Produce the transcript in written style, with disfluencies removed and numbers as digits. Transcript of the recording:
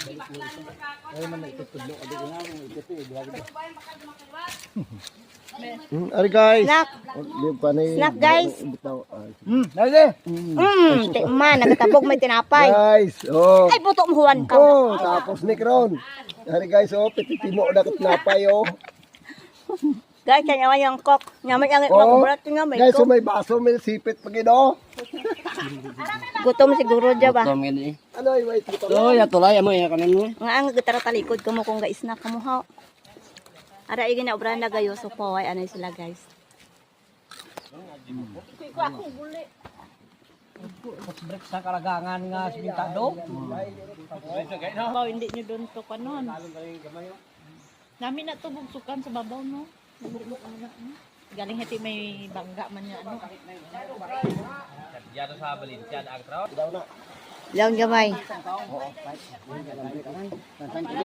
Ay man itutudlo adi nga mo ito Ari guys. Snack. Di pa ni. Snack, guys. Dali. Tikman, nagatabog may tinapay. Guys, oh. Ay, buto mo huwan ka. Oh, tapos ni Kron. Ari guys, oh, pititimo na napay oh. Guys, kanya yung kok. Nyamay ang Oh. magburat nga may Guys, so kok. may baso, may sipit pa gino. Gutom siguro dyan ba? Tom gani. Ano ay wait dito. To ya tulay amo ya kanan mo. Nga ang gitara talikod ko mo kung guys na kamuha. Ara ay ginaobran na gayo so po ay ano sila guys. Break sa kalagangan nga simentado. Babaw, hindi nyo doon to kanon. Namin na to bugsukan sa babaw, no? Galing hati may bangga man niya, ano? Lang gamay.